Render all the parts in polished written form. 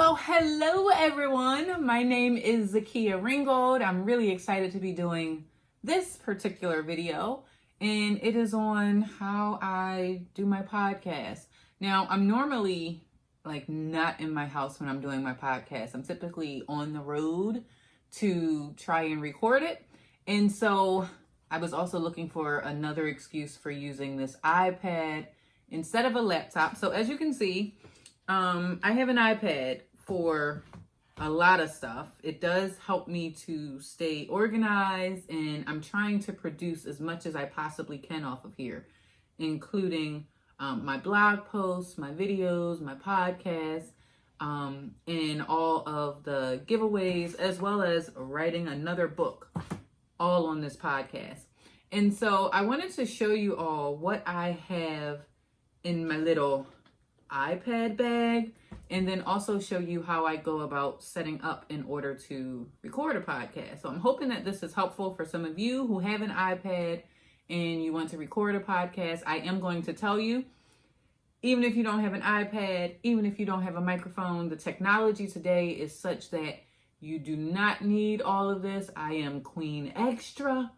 Hello everyone. My name is Zakia Ringgold. I'm really excited to be doing this particular video, and it is on how I do my podcast. Now, I'm normally not in my house when I'm doing my podcast. I'm typically on the road to try and record it. And so I was also looking for another excuse for using this iPad instead of a laptop. So as you can see, I have an iPad for a lot of stuff. It does help me to stay organized, and I'm trying to produce as much as I possibly can off of here, including my blog posts, my videos, my podcasts, and all of the giveaways, as well as writing another book, all on this podcast. And so I wanted to show you all what I have in my little iPad bag, and then also show you how I go about setting up in order to record a podcast. So I'm hoping that this is helpful for some of you who have an iPad and you want to record a podcast. I am going to tell you, even if you don't have an iPad, even if you don't have a microphone, the technology today is such that you do not need all of this. I am Queen Extra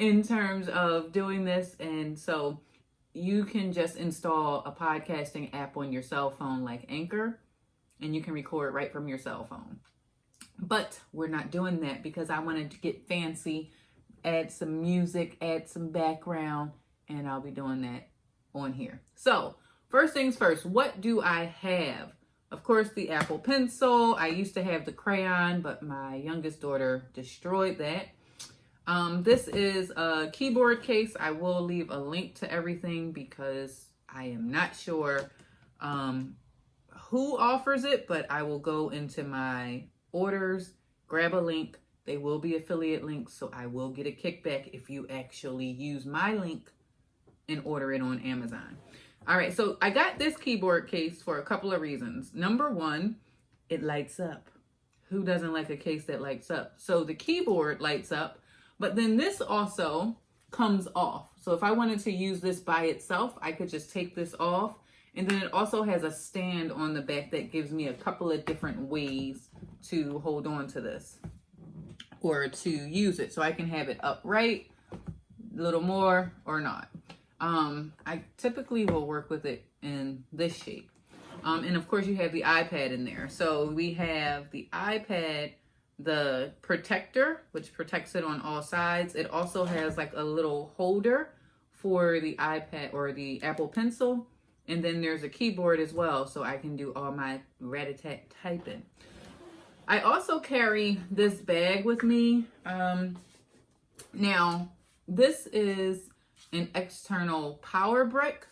in terms of doing this, and so you can just install a podcasting app on your cell phone like Anchor, and you can record right from your cell phone. But we're not doing that because I wanted to get fancy, add some music, add some background, and I'll be doing that on here. So first things first, what do I have? Of course, the Apple Pencil. I used to have the crayon, but my youngest daughter destroyed that. This is a keyboard case. I will leave a link to everything because I am not sure who offers it, but I will go into my orders, grab a link. They will be affiliate links, so I will get a kickback if you actually use my link and order it on Amazon. All right, so I got this keyboard case for a couple of reasons. Number one, it lights up. Who doesn't like a case that lights up? So the keyboard lights up, but then this also comes off. So if I wanted to use this by itself, I could just take this off. And then it also has a stand on the back that gives me a couple of different ways to hold on to this or to use it. So I can have it upright, a little more, or not. I typically will work with it in this shape. And of course you have the iPad in there. So we have the iPad, the protector, which protects it on all sides. It also has like a little holder for the iPad or the Apple Pencil. And then there's a keyboard as well, so I can do all my rat-a-tat typing. I also carry this bag with me. Now, this is an external power brick.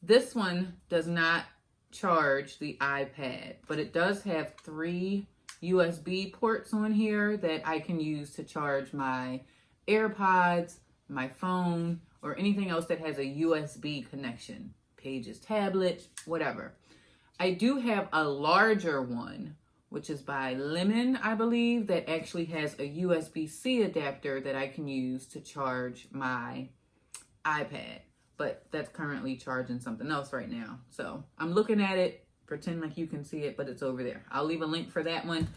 This one does not charge the iPad, but it does have 3 USB ports on here that I can use to charge my AirPods, my phone, or anything else that has a USB connection. Pages, tablet, whatever. I do have a larger one, which is by Lemon, I believe, that actually has a USB-C adapter that I can use to charge my iPad. But that's currently charging something else right now. So I'm looking at it, pretend like you can see it, but it's over there. I'll leave a link for that one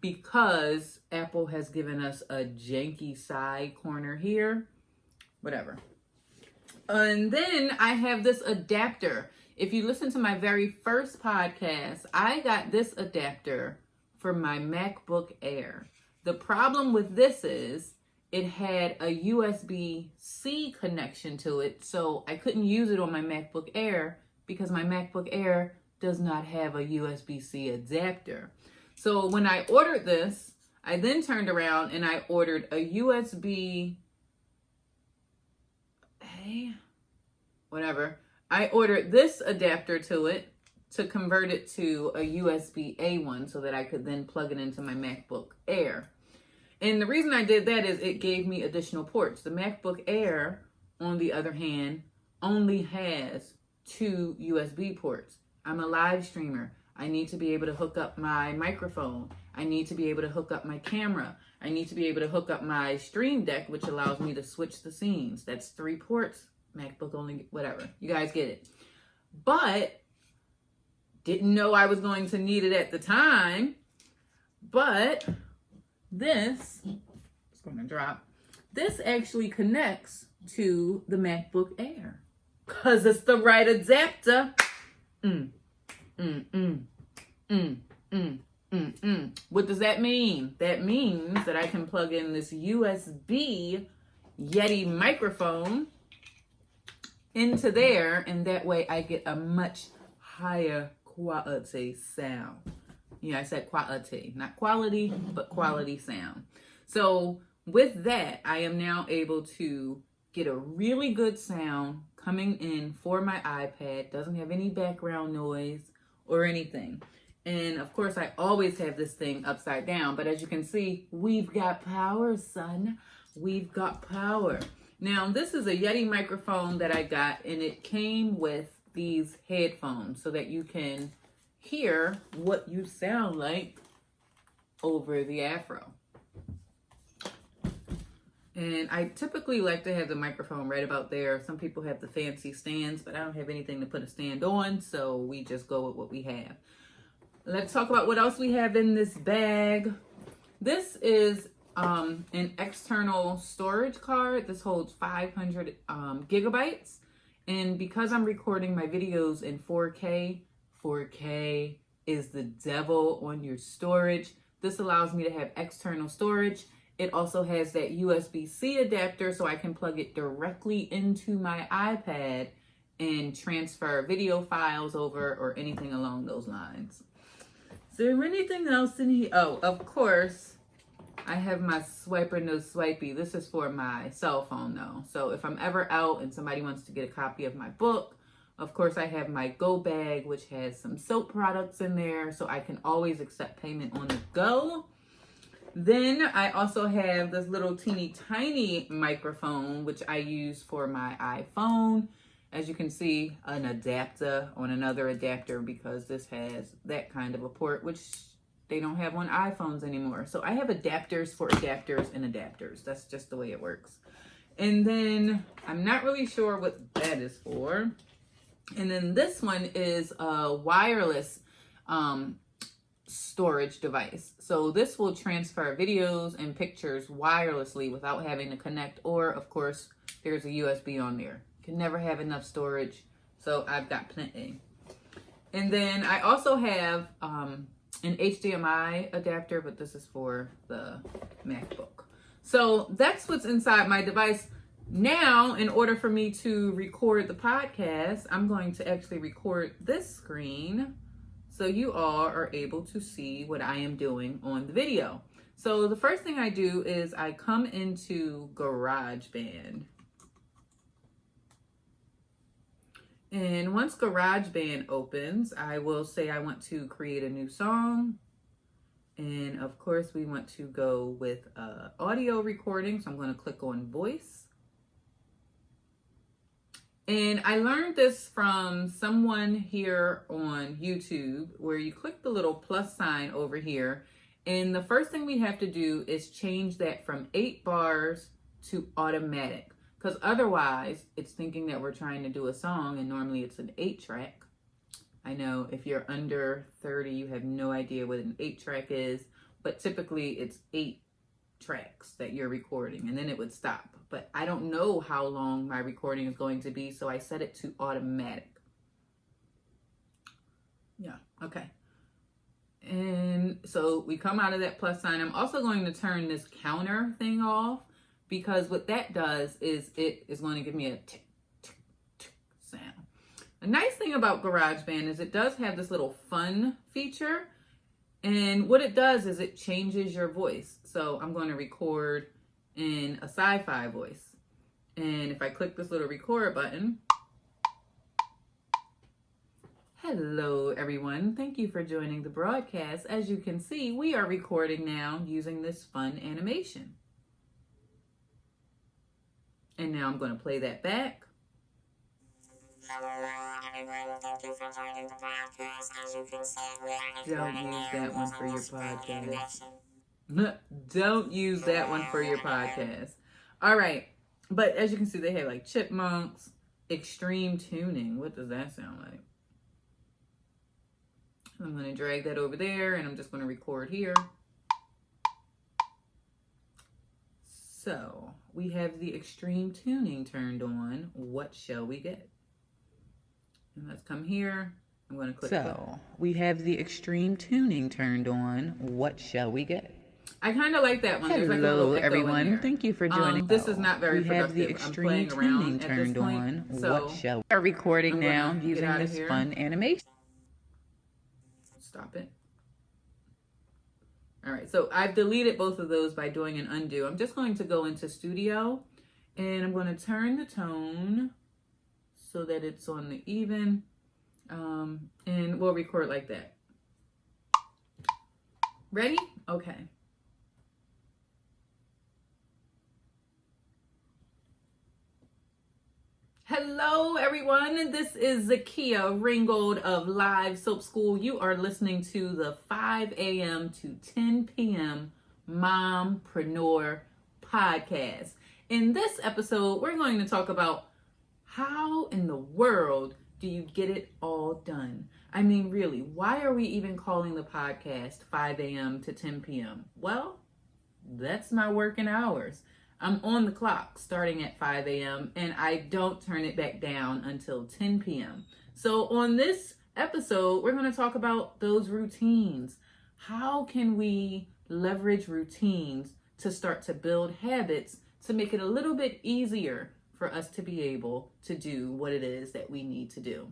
because Apple has given us a janky side corner here. Whatever. And then I have this adapter. If you listen to my very first podcast, I got this adapter for my MacBook Air. The problem with this is it had a USB-C connection to it, so I couldn't use it on my MacBook Air because my MacBook Air does not have a USB-C adapter. So when I ordered this, I then turned around and I ordered a I ordered this adapter to it to convert it to a USB-A one so that I could then plug it into my MacBook Air. And the reason I did that is it gave me additional ports. The MacBook Air, on the other hand, only has 2 USB ports. I'm a live streamer. I need to be able to hook up my microphone. I need to be able to hook up my camera. I need to be able to hook up my Stream Deck, which allows me to switch the scenes. That's 3 ports. MacBook only, whatever. You guys get it. But Didn't know I was going to need it at the time, but this is going to drop. This actually connects to the MacBook Air because it's the right adapter. What does that mean? That means that I can plug in this USB Yeti microphone into there, and that way I get a much higher quality sound. Yeah, I said quality, not quality, but quality sound. So with that, I am now able to get a really good sound coming in for my iPad. Doesn't have any background noise or anything. And of course, I always have this thing upside down, but as you can see, we've got power, son. We've got power. Now, this is a Yeti microphone that I got, and it came with these headphones so that you can hear what you sound like over the afro. And I typically like to have the microphone right about there. Some people have the fancy stands, but I don't have anything to put a stand on, so we just go with what we have. Let's talk about what else we have in this bag. This is an external storage card. This holds 500 gigabytes. And because I'm recording my videos in 4K, 4K is the devil on your storage. This allows me to have external storage. It also has that USB-C adapter so I can plug it directly into my iPad and transfer video files over or anything along those lines. Is there anything else in here? Oh, of course, I have my swiper no swipey. This is for my cell phone though. So if I'm ever out and somebody wants to get a copy of my book, of course I have my go bag, which has some soap products in there, so I can always accept payment on the go. Then I also have this little teeny tiny microphone, which I use for my iPhone. As you can see, an adapter on another adapter because this has that kind of a port, which they don't have on iPhones anymore. So I have adapters for adapters and adapters. That's just the way it works. And then I'm not really sure what that is for. And then this one is a wireless storage device. So this will transfer videos and pictures wirelessly without having to connect, or of course, there's a USB on there. Can never have enough storage, so I've got plenty. And then I also have an HDMI adapter, but this is for the MacBook. So that's what's inside my device. Now, in order for me to record the podcast, I'm going to actually record this screen so you all are able to see what I am doing on the video. So the first thing I do is I come into GarageBand. And once GarageBand opens, I will say I want to create a new song. And of course, we want to go with audio recording. So I'm going to click on voice. And I learned this from someone here on YouTube, where you click the little plus sign over here. And the first thing we have to do is change that from 8 bars to automatic. Because otherwise, it's thinking that we're trying to do a song, and normally it's an 8-track. I know if you're under 30, you have no idea what an 8-track is, but typically it's 8 tracks that you're recording, and then it would stop. But I don't know how long my recording is going to be, so I set it to automatic. Yeah, okay. And so we come out of that plus sign. I'm also going to turn this counter thing off, because what that does is it is going to give me a tick, tick, tick sound. A nice thing about GarageBand is it does have this little fun feature. And what it does is it changes your voice. So I'm going to record in a sci-fi voice. And if I click this little record button. Hello, everyone. Thank you for joining the broadcast. As you can see, we are recording now using this fun animation. And now I'm going to play that back. Don't use that one for your podcast. Don't use that one for your podcast. All right. But as you can see, they have like chipmunks, extreme tuning. What does that sound like? I'm going to drag that over there, and I'm just going to record here. So we have the extreme tuning turned on. What shall we get? And let's come here. I'm going to click. So we have the extreme tuning turned on. What shall we get? I kind of like that one. Hello, everyone. Thank you for joining. This is not very productive. We have the extreme tuning turned on. So what shall we are recording now using this fun animation. Stop it. All right, so I've deleted both of those by doing an undo. I'm just going to go into Studio, and I'm going to turn the tone so that it's on the even, and we'll record like that. Ready? Okay. Hello, everyone. This is Zakia Ringgold of Live Soap School. You are listening to the 5 a.m. to 10 p.m. Mompreneur podcast. In this episode, we're going to talk about how in the world do you get it all done? I mean, really, why are we even calling the podcast 5 a.m. to 10 p.m.? Well, that's my working hours. I'm on the clock starting at 5 a.m. and I don't turn it back down until 10 p.m. So on this episode, we're going to talk about those routines. How can we leverage routines to start to build habits to make it a little bit easier for us to be able to do what it is that we need to do?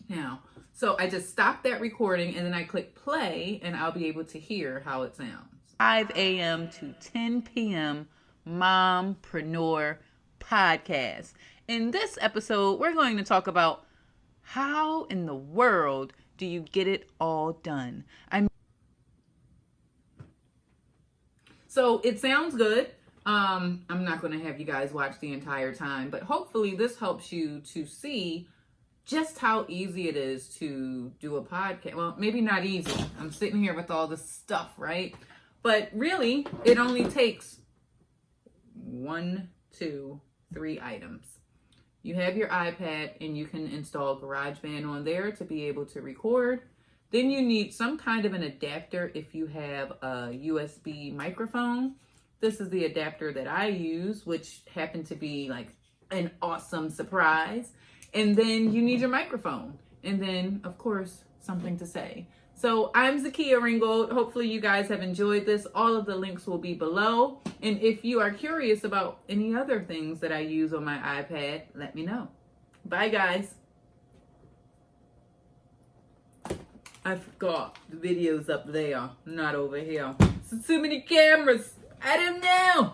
Now, so I just stopped that recording and then I click play and I'll be able to hear how it sounds. 5 a.m. to 10 p.m. Mompreneur podcast. In this episode, we're going to talk about how in the world do you get it all done? So it sounds good. I'm not going to have you guys watch the entire time, but hopefully this helps you to see just how easy it is to do a podcast. Well, maybe not easy. I'm sitting here with all this stuff, right? But really, it only takes 1, 2, 3 items. You have your iPad and you can install GarageBand on there to be able to record. Then you need some kind of an adapter if you have a USB microphone. This is the adapter that I use, which happened to be like an awesome surprise. And then you need your microphone. And then, of course, something to say. So I'm Zakia Ringgold. Hopefully you guys have enjoyed this. All of the links will be below. And if you are curious about any other things that I use on my iPad, let me know. Bye, guys. I forgot the video's up there, not over here. So too many cameras. I don't know.